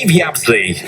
Steve Yabsley.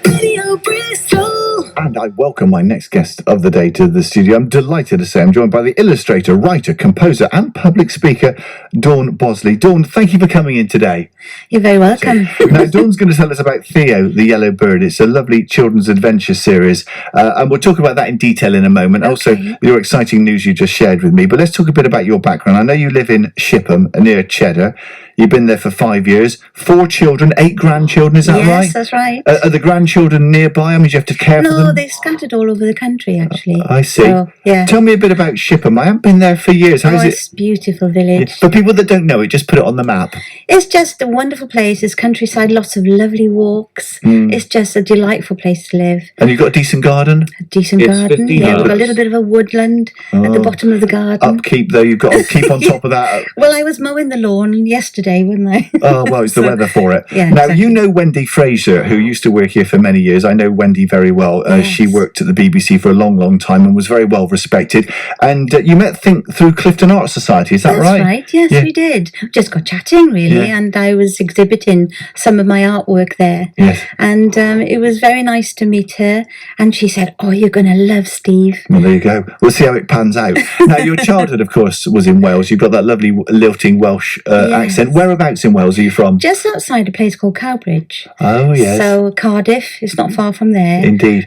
Radio Bristol. And I welcome my next guest of the day to the studio. I'm delighted to say I'm joined by the illustrator, writer, composer and public speaker, Dawn Bosley. Dawn, thank you for coming in today. You're very welcome. Now, Dawn's going to tell us about Theo, the Yellow Bird. It's a lovely children's adventure series, and we'll talk about that in detail in a moment. Okay. Also, your exciting news you just shared with me. But let's talk a bit about your background. I know you live in Shipham, near Cheddar. You've been there for 5 years. 4 children, 8 grandchildren, is that right? Yes, that's right. Are the grandchildren nearby? I mean, do you have to care for them? No, they're scattered all over the country, actually. I see. So, yeah. Tell me a bit about Shipham. I haven't been there for years. How is It's a beautiful village. For people that don't know it, just put it on the map. It's just a wonderful place. It's countryside, lots of lovely walks. It's just a delightful place to live. And you've got a decent garden? A decent It's garden. 15 Yeah, we've got a acres. little bit of a woodland at the bottom of the garden. Upkeep, though, you've got to keep on top of that. Well, I was mowing the lawn yesterday, wasn't I? Oh, well, it's the weather for it. Yeah, now, exactly. you know Wendy Fraser, who used to work here for many years. I know Wendy very well. Yes. She worked at the BBC for a long, long time and was very well respected. And you met through Clifton Art Society, is that That's right. Yes, Yeah. we did. Just got chatting, really, Yeah. and I was exhibiting some of my artwork there. Yes. And it was very nice to meet her. And she said, "Oh, you're going to love Steve." Well, there you go. We'll see how it pans out. Now, your childhood, of course, was in Wales. You've got that lovely lilting Welsh accent. Whereabouts in Wales are you from? Just outside a place called Cowbridge. Oh, yes. So Cardiff is not far from there. Indeed.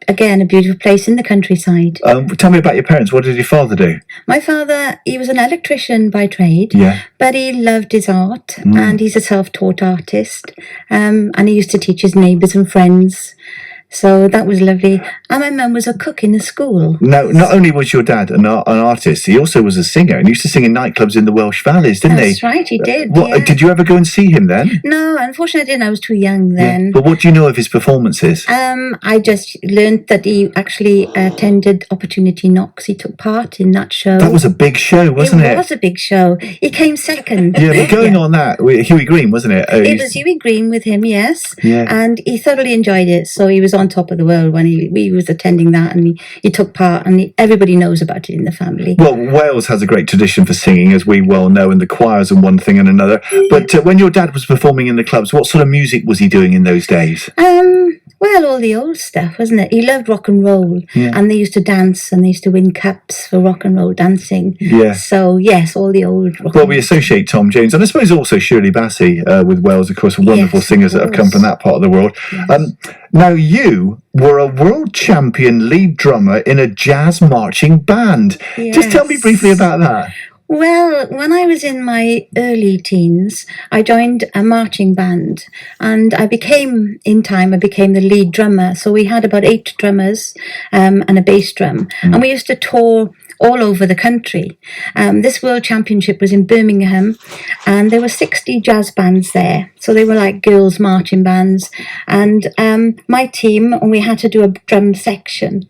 Again, a beautiful place in the countryside. Tell me about your parents. What did your father do? My father, he was an electrician by trade, Yeah. but he loved his art, and he's a self-taught artist. And he used to teach his neighbours and friends. So that was lovely. And my mum was a cook in the school. Now, not only was your dad an artist, he also was a singer and used to sing in nightclubs in the Welsh Valleys, didn't he? That's right, he did. What yeah. did you ever go and see him then? No, unfortunately I didn't. I was too young then. But what do you know of his performances? I just learned that he actually attended Opportunity Knocks. He took part in that show. That was a big show, wasn't it? It was a big show. He came second. Yeah, but going on that, Huey Green, wasn't it? It was Huey Green with him, yes. Yeah. And he thoroughly enjoyed it. So he was on top of the world when he was attending that, and he took part, and everybody knows about it in the family. Well, Wales has a great tradition for singing, as we well know, and the choirs and one thing and another. But when your dad was performing in the clubs, what sort of music was he doing in those days? Well, all the old stuff, wasn't it? He loved rock and roll, and they used to dance, and they used to win cups for rock and roll dancing. Yeah. So, yes, all the old rock Well, and we roll. associate Tom Jones, and I suppose also Shirley Bassey with Wales, of course, wonderful Yes, singers of that have come course. from that part of the world. Yes. Now, you were a world champion lead drummer in a jazz marching band. Just tell me Yes. briefly about that. Well, when I was in my early teens, I joined a marching band, and I became the lead drummer. So we had about 8 drummers and a bass drum, and we used to tour all over the country. This World Championship was in Birmingham, and there were 60 jazz bands there. So they were like girls' marching bands. And my team, we had to do a drum section,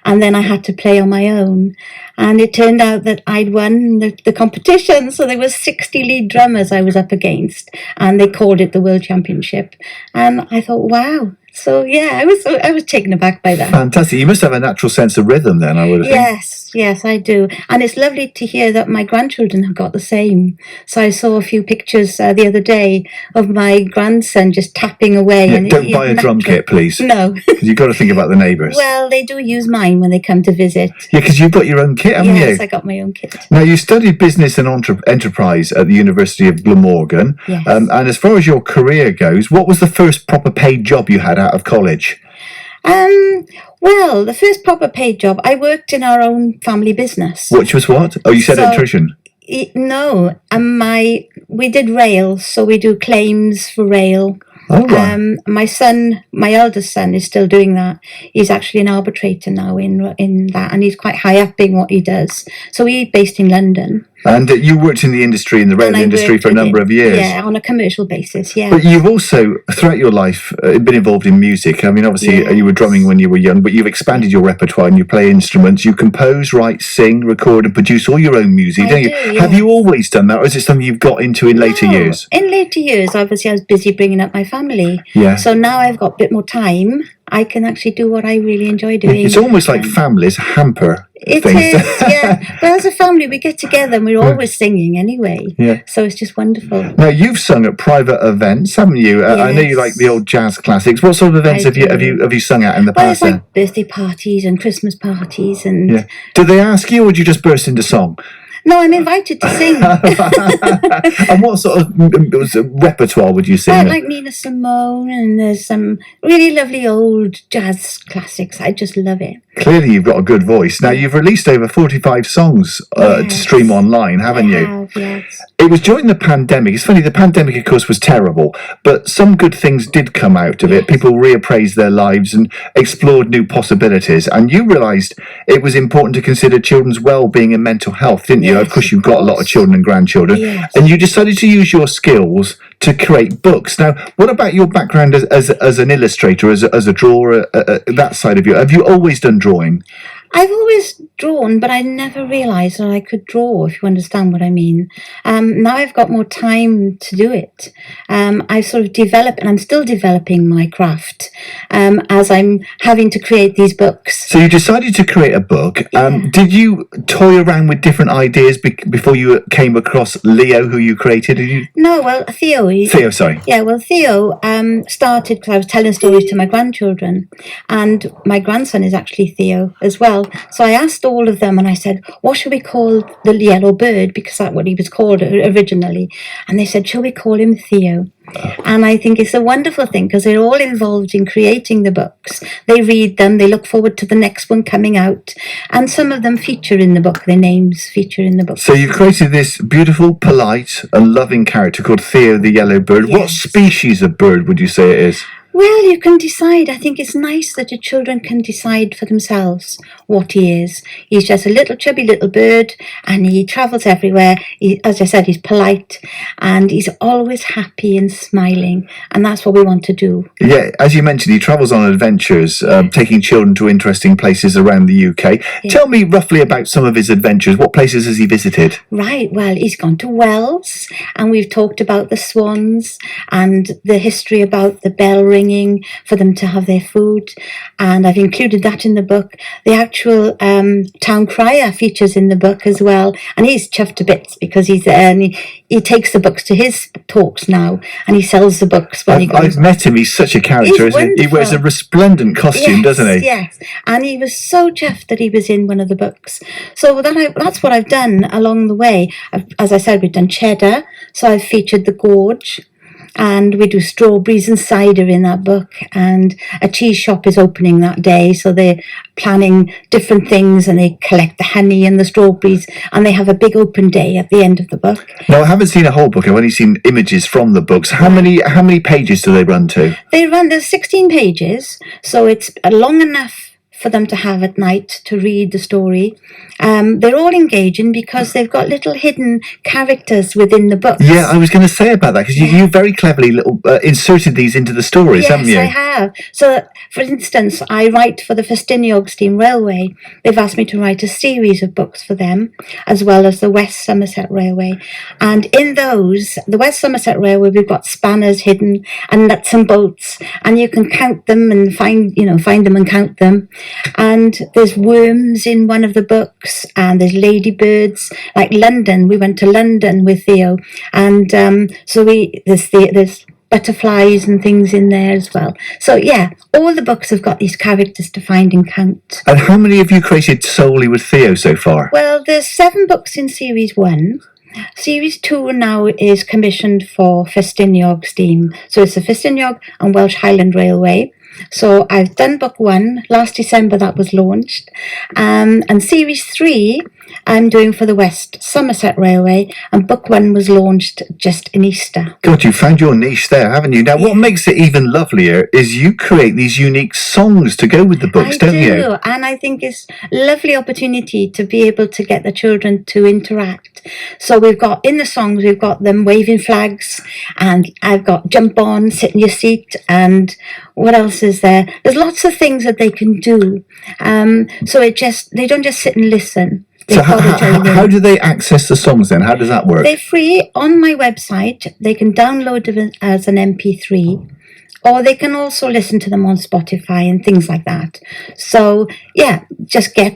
and then I had to play on my own. And it turned out that I'd won the competition. So there were 60 lead drummers I was up against, and they called it the World Championship. And I thought, wow. So yeah, I was taken aback by that. Fantastic. You must have a natural sense of rhythm then, I would have thought. Yes, I do. And it's lovely to hear that my grandchildren have got the same. So I saw a few pictures the other day of my grandson just tapping away. Yeah, and don't buy a drum kit, please. No. You've got to think about the neighbours. Well, they do use mine when they come to visit. Yeah, because you've got your own kit, haven't Yes, you? I got my own kit. Now, you studied business and enterprise at the University of Glamorgan. Yes. And as far as your career goes, what was the first proper paid job you had out of college? Well, the first proper paid job, I worked in our own family business. Which was what? Oh, you said So- electrician. No, we did rail, so we do claims for rail. Oh, right. My eldest son is still doing that. He's actually an arbitrator now in that, and he's quite high up in what he does. So he's based in London. And you worked in the industry, in the rail And I industry, worked for a with number him. of years. Yeah, on a commercial basis, yeah. But you've also, throughout your life, been involved in music. I mean, obviously, Yes. you were drumming when you were young, but you've expanded your repertoire and you play instruments. You compose, write, sing, record, and produce all your own music, I don't you? do, Have yes. you always done that, or is it something you've got into in later No, years? In later years, obviously, I was busy bringing up my family. Yeah. So now I've got a bit more time. I can actually do what I really enjoy doing. It's almost like families hamper It things. is, yeah. But as a family, we get together and we're always singing anyway. Yeah. So it's just wonderful. Now you've sung at private events, haven't you? I know you like the old jazz classics. What sort of events have you sung at in the Well, past? it's like birthday parties and Christmas parties, and Yeah. Do they ask you, or do you just burst into song? no, I'm invited to sing. And what sort of repertoire would you sing? Well, like Nina Simone, and there's some really lovely old jazz classics. I just love it. Clearly, you've got a good voice. Now, you've released over 45 songs to stream online, haven't you? I have, yes. It was during the pandemic. It's funny, the pandemic, of course, was terrible, but some good things did come out of it. People reappraised their lives and explored new possibilities. And you realised it was important to consider children's well-being and mental health, didn't you? Yes, of course, you've got a lot of children and grandchildren. Yes. And you decided to use your skills to create books. Now, what about your background as an illustrator, as a drawer, that side of you? Have you always done drawing? I've always drawn, but I never realised that I could draw, if you understand what I mean. Now I've got more time to do it. I've sort of developed, and I'm still developing my craft as I'm having to create these books. So you decided to create a book. Did you toy around with different ideas before you came across Leo, who you created? No, well, Theo. Theo, sorry. Yeah, well, Theo started because I was telling stories to my grandchildren, and my grandson is actually Theo as well. So I asked all of them, and I said, what should we call the yellow bird? Because that's what he was called originally. And they said, shall we call him Theo? And I think it's a wonderful thing because they're all involved in creating the books. They read them, they look forward to the next one coming out, and some of them feature in the book, their names feature in the book. So you've created this beautiful, polite and loving character called Theo the yellow bird. Yes. What species of bird would you say it is? Well, you can decide. I think it's nice that your children can decide for themselves what he is. He's just a little chubby little bird, and he travels everywhere. As I said, he's polite, and he's always happy and smiling, and that's what we want to do. Yeah, as you mentioned, he travels on adventures, taking children to interesting places around the UK. Yeah. Tell me roughly about some of his adventures. What places has he visited? Right, well, he's gone to Wells, and we've talked about the swans and the history about the bell ringing for them to have their food, and I've included that in the book. The actual town crier features in the book as well, and he's chuffed to bits because he takes the books to his talks now, and he sells the books when he goes. I've met him. He's such a character, isn't he? He wears a resplendent costume, doesn't he? Yes, and he was so chuffed that he was in one of the books. So that's what I've done along the way. As I said, we've done cheddar, so I've featured the gorge, and we do strawberries and cider in that book, and a cheese shop is opening that day, so they're planning different things, and they collect the honey and the strawberries, and they have a big open day at the end of the book. Now, I haven't seen a whole book. I've only seen images from the books. How many pages do they run to? There's 16 pages, so it's long enough for them to have at night to read the story. They're all engaging because they've got little hidden characters within the books. Yeah, I was going to say about that because you very cleverly inserted these into the stories, haven't you? Yes, I have. So, for instance, I write for the Festiniog Steam Railway. They've asked me to write a series of books for them, as well as the West Somerset Railway. And in those, the West Somerset Railway, we've got spanners hidden and nuts and bolts, and you can count them and find them and count them. And there's worms in one of the books, and there's ladybirds. Like London, we went to London with Theo, and so there's butterflies and things in there as well. So yeah, all the books have got these characters to find and count. And how many have you created solely with Theo so far? Well, there's 7 books in Series 1. Series 2 now is commissioned for Festiniog Steam. So it's the Festiniog and Welsh Highland Railway. So I've done book 1. Last December that was launched. And Series 3 I'm doing for the West Somerset Railway, and book 1 was launched just in Easter. God, you found your niche there, haven't you? Now, what makes it even lovelier is you create these unique songs to go with the books, don't you? And I think it's a lovely opportunity to be able to get the children to interact. So we've got, in the songs, we've got them waving flags, and I've got jump on, sit in your seat, and what else is there? There's lots of things that they can do. So they don't just sit and listen. So how do they access the songs then? How does that work? They're free on my website. They can download them as an MP3, or they can also listen to them on Spotify and things like that. So yeah,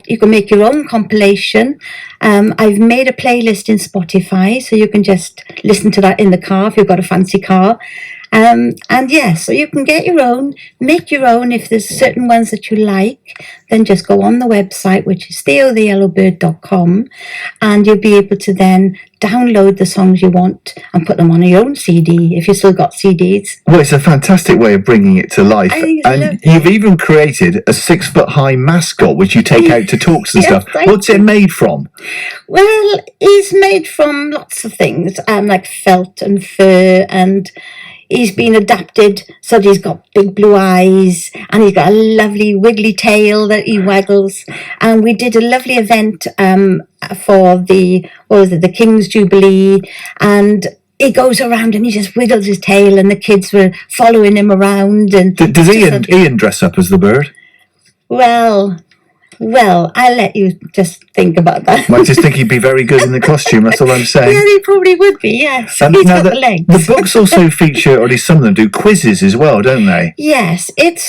you can make your own compilation. I've made a playlist in Spotify, so you can just listen to that in the car if you've got a fancy car. And yeah, so you can get your own, make your own. If there's certain ones that you like, then just go on the website, which is theotheyellowbird.com, and you'll be able to then download the songs you want and put them on your own CD if you've still got CDs. Well, it's a fantastic way of bringing it to life. I think it's And lovely. you've even created a 6-foot-high mascot, which you take out to talks and Yes, stuff. I What's it made from? Well, he's made from lots of things, like felt and fur, and he's been adapted so that he's got big blue eyes and he's got a lovely wiggly tail that he waggles. And we did a lovely event for the King's Jubilee, and he goes around and he just wiggles his tail, and the kids were following him around. And Does Ian dress up as the bird? Well, I'll let you just think about that. I just think he'd be very good in the costume, that's all I'm saying. Yeah, he probably would be, yes. And He's now got the legs. The books also feature, or at least some of them do, quizzes as well, don't they? Yes, it's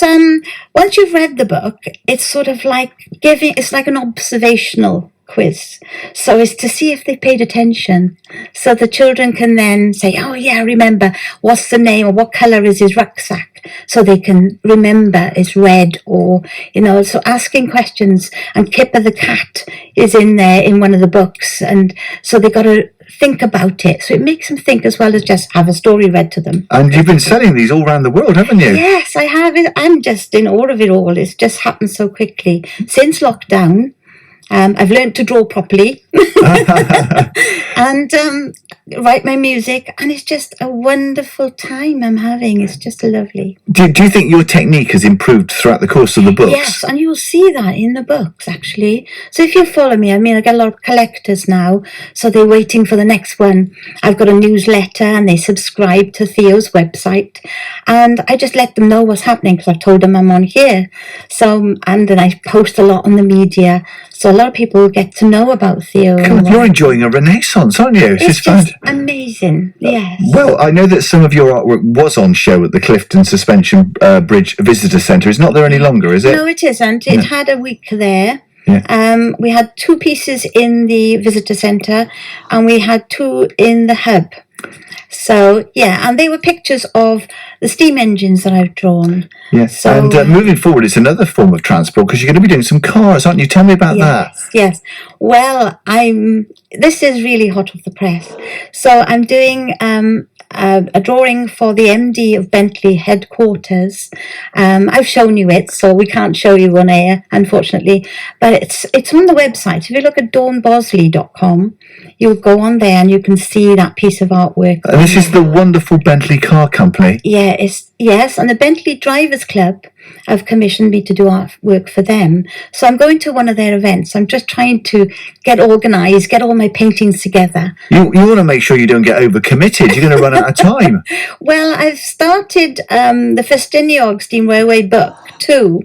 once you've read the book, it's sort of like it's like an observational quiz. So it's to see if they paid attention. So the children can then say, oh yeah, remember, what's the name or what colour is his rucksack? So they can remember it's red, or, so asking questions. And Kipper the cat is in there in one of the books. And so they got to think about it. So it makes them think as well as just have a story read to them. And you've been selling these all around the world, haven't you? Yes, I have. I'm just in awe of it all. It's just happened so quickly. Since lockdown, I've learned to draw properly and write my music, and it's just a wonderful time I'm having. It's just lovely. Do you think your technique has improved throughout the course of the books? Yes, and you'll see that in the books, actually. So if you follow me, I get a lot of collectors now, so they're waiting for the next one. I've got a newsletter, and they subscribe to Theo's website, and I just let them know what's happening because I've told them I'm on here. So, and then I post a lot on the media, so a lot of people get to know about Theo. You're enjoying a renaissance, aren't you? It's just amazing, yes. Well, I know that some of your artwork was on show at the Clifton Suspension Bridge Visitor Centre. It's not there any longer, is it? No, it isn't. It had a week there. Yeah. We had 2 pieces in the visitor centre, and we had 2 in the hub. So, yeah, and they were pictures of the steam engines that I've drawn. Yes, so, and moving forward, it's another form of transport because you're going to be doing some cars, aren't you? Tell me about that. Yes. Well, this is really hot off the press. So I'm doing a drawing for the MD of Bentley headquarters. I've shown you it, so we can't show you on air, unfortunately. But it's on the website. If you look at dawnbosley.com, you'll go on there and you can see that piece of artwork. And this is the wonderful Bentley car company. Yeah, yes, and the Bentley Drivers Club have commissioned me to do artwork for them. So I'm going to one of their events. I'm just trying to get organised, get all my paintings together. You want to make sure you don't get overcommitted. You're going to run out of time. Well, I've started the Festiniog Steam Railway book too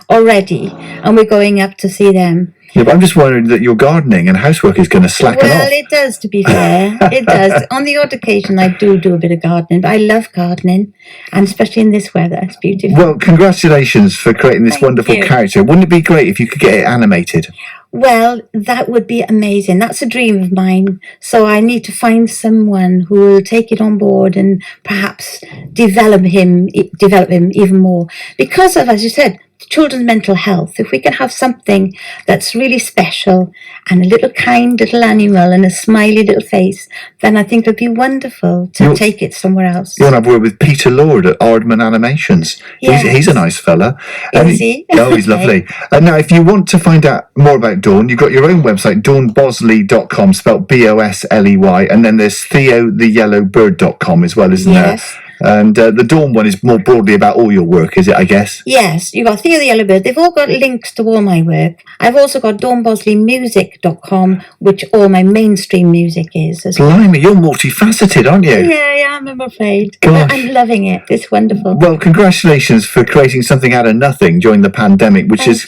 already, and we're going up to see them. Yeah, but I'm just wondering that your gardening and housework is going to slacken off. Well, it does, to be fair. It does. On the odd occasion, I do a bit of gardening, but I love gardening, and especially in this weather, it's beautiful. Well, congratulations for creating this wonderful you. character. Wouldn't it be great if you could get it animated? Well, that would be amazing. That's a dream of mine. So I need to find someone who will take it on board and perhaps develop him even more. Because of, as you said, children's mental health. If we can have something that's really special and a little kind little animal and a smiley little face, then I think it would be wonderful to take it somewhere else. You want to have work with Peter Lord at Ardman Animations. Yes. He's a nice fella. Is he? Oh, he's lovely. And now, if you want to find out more about Dawn, you've got your own website, dawnbosley.com, spelled Bosley, and then there's theotheyellowbird.com as well, isn't there? And the Dawn one is more broadly about all your work, is it, I guess? Yes, you've got Theo the Yellowbird. They've all got links to all my work. I've also got dawnbosleymusic.com, which all my mainstream music is as well. Blimey, you're multifaceted, aren't you? Yeah, I'm afraid. Gosh. I'm loving it. It's wonderful. Well, congratulations for creating something out of nothing during the pandemic, which has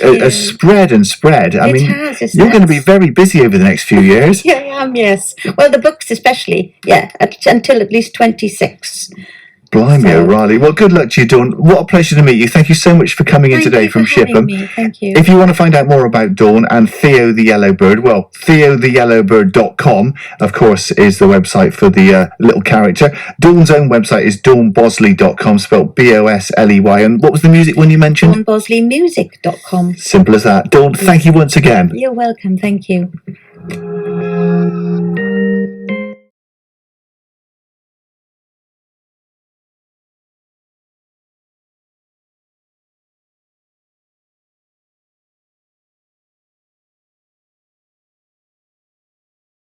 spread and spread. I mean, you're going to be very busy over the next few years. Yeah, I am, yes. Well, the books especially, until at least 26. Blimey, So- O'Reilly. Well, good luck to you, Dawn. What a pleasure to meet you. Thank you so much for coming in Thank today you from for having Shipham. me. Thank you. If you want to find out more about Dawn and Theo the Yellowbird, well, theotheyellowbird.com, of course, is the website for the little character. Dawn's own website is dawnbosley.com, spelled Bosley. And what was the music one you mentioned? DawnBosleymusic.com. Simple as that. Dawn, thank you once again. You're welcome. Thank you.